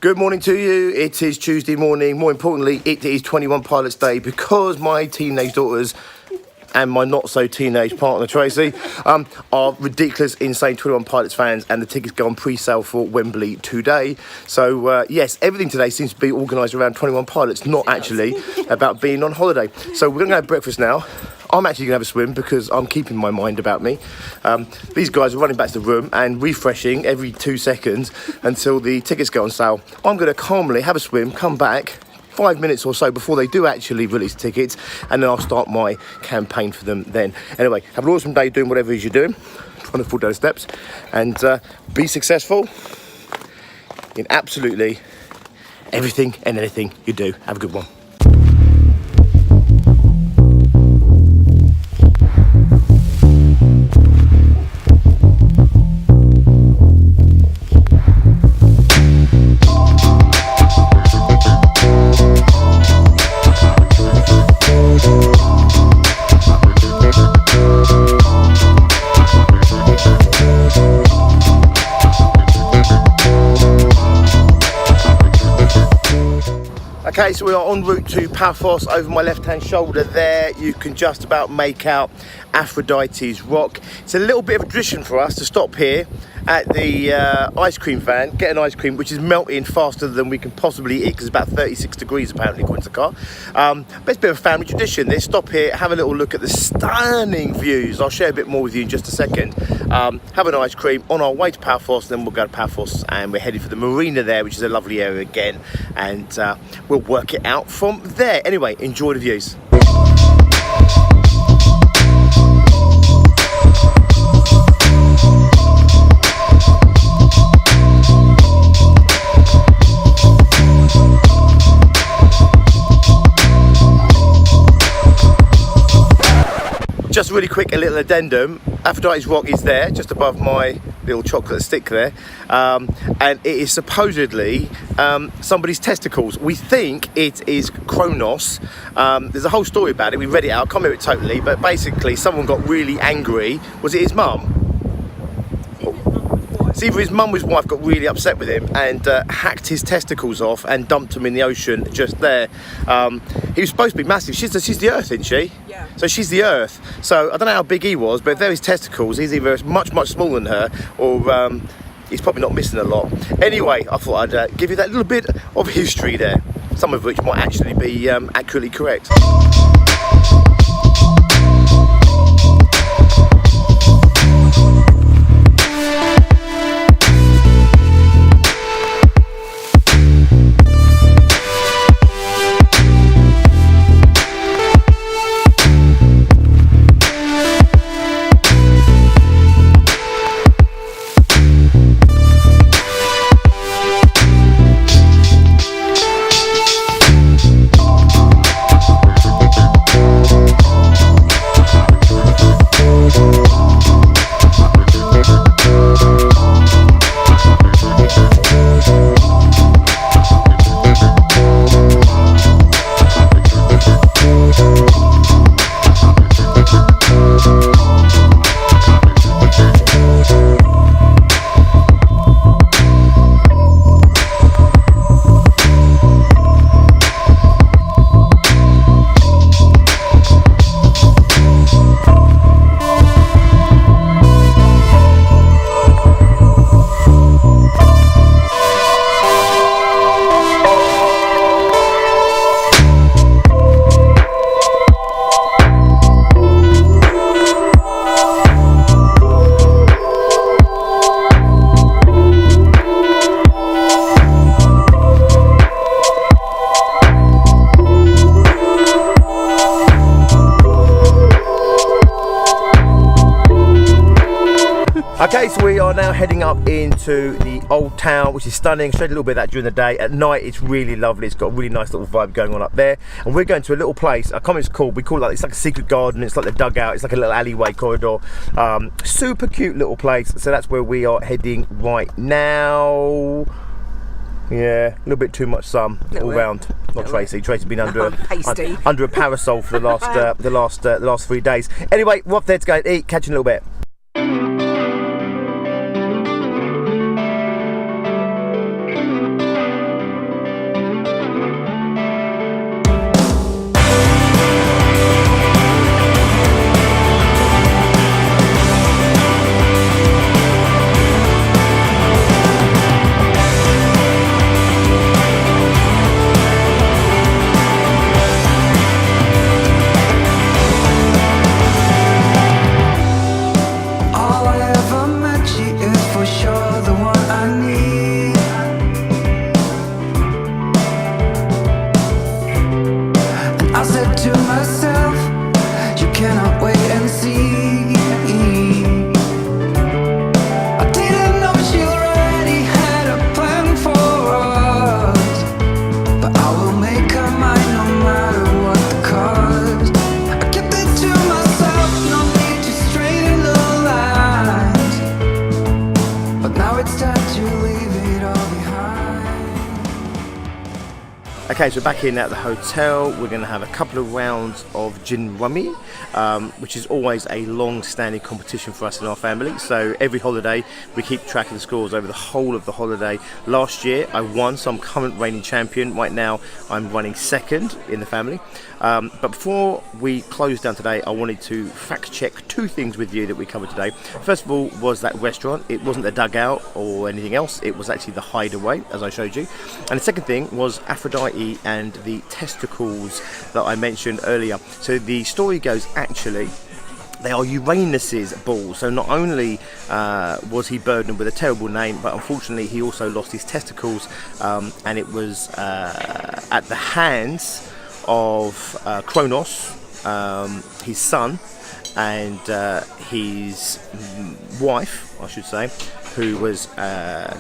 Good morning to you. It is Tuesday morning. More importantly, it is 21 Pilots Day because my teenage daughters and my not so teenage partner Tracy are ridiculous, insane 21 Pilots fans, and the tickets go on pre-sale for Wembley today. So yes, everything today seems to be organised around 21 Pilots, not actually about being on holiday. So we're going to have breakfast now. I'm actually going to have a swim because I'm keeping my mind about me. These guys are running back to the room and refreshing every 2 seconds until the tickets go on sale. I'm going to calmly have a swim, come back 5 minutes or so before they do actually release tickets, and then I'll start my campaign for them then. Anyway, have an awesome day doing whatever it is you're doing, trying to fall down the steps, and be successful in absolutely everything and anything you do. Have a good one. Okay, so we are en route to Paphos. Over my left-hand shoulder there, you can just about make out Aphrodite's rock. It's a little bit of a tradition for us to stop here at the ice cream van, get an ice cream, which is melting faster than we can possibly eat because it's about 36 degrees apparently according to the car. But it's a bit of a family tradition. This stop here, have a little look at the stunning views. I'll share a bit more with you in just a second. Have an ice cream on our way to Paphos, then we'll go to Paphos and we're headed for the marina there, which is a lovely area again, and we'll work it out from there. Anyway, enjoy the views. Just really quick, a little addendum. Aphrodite's rock is there, just above my little chocolate stick there, and it is supposedly somebody's testicles. We think it is Kronos. There's a whole story about it. We read it out, I can't remember it totally, but basically someone got really angry. Was it his mum? It's either his mum or his wife got really upset with him and hacked his testicles off and dumped him in the ocean just there. He was supposed to be massive. She's the Earth, isn't she? Yeah. So she's the Earth. So I don't know how big he was, but if they're his testicles, he's either much smaller than her, or he's probably not missing a lot. Anyway, I thought I'd give you that little bit of history there, some of which might actually be accurately correct. Okay, so we are now heading up into the old town, which is stunning. Showed a little bit of that during the day. At night, it's really lovely. It's got a really nice little vibe going on up there. And we're going to a little place. I can't remember what it's called. We call it it's like a secret garden. It's like the dugout. It's like a little alleyway corridor. Super cute little place. So that's where we are heading right now. Yeah, a little bit too much sun all round. Not Tracy. Tracy's been under under a parasol for the last 3 days. Anyway, we're off there to go and eat. Catch you in a little bit. Okay, so back in at the hotel, we're going to have a couple of rounds of gin rummy, which is always a long-standing competition for us in our family. So every holiday, we keep track of the scores over the whole of the holiday. Last year, I won, so I'm current reigning champion. Right now, I'm running second in the family. But before we close down today, I wanted to fact-check two things with you that we covered today. First of all, was that restaurant. It wasn't the dugout or anything else. It was actually the hideaway, as I showed you. And the second thing was Aphrodite and the testicles that I mentioned earlier. So the story goes, actually, they are Uranus's balls. So not only was he burdened with a terrible name, but unfortunately he also lost his testicles, and it was at the hands of Kronos, his son, and his wife, I should say, who was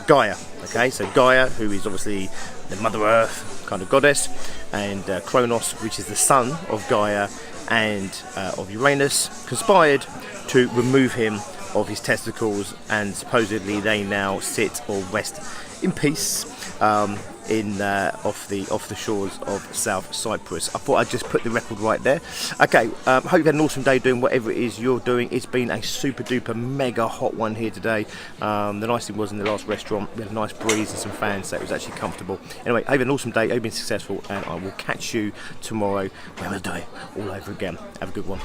Gaia. Okay, so Gaia, who is obviously the Mother Earth kind of goddess, and Kronos, which is the son of Gaia and of Uranus, conspired to remove him of his testicles, and supposedly they now sit or rest in peace off the shores of South Cyprus. I thought I'd just put the record right there. Okay, hope you've had an awesome day doing whatever it is you're doing. It's been a super duper mega hot one here today. The nice thing was, in the last restaurant we had a nice breeze and some fans, so it was actually comfortable. Anyway, hope you had an awesome day, hope you've been successful, and I will catch you tomorrow when we'll do it all over again. Have a good one.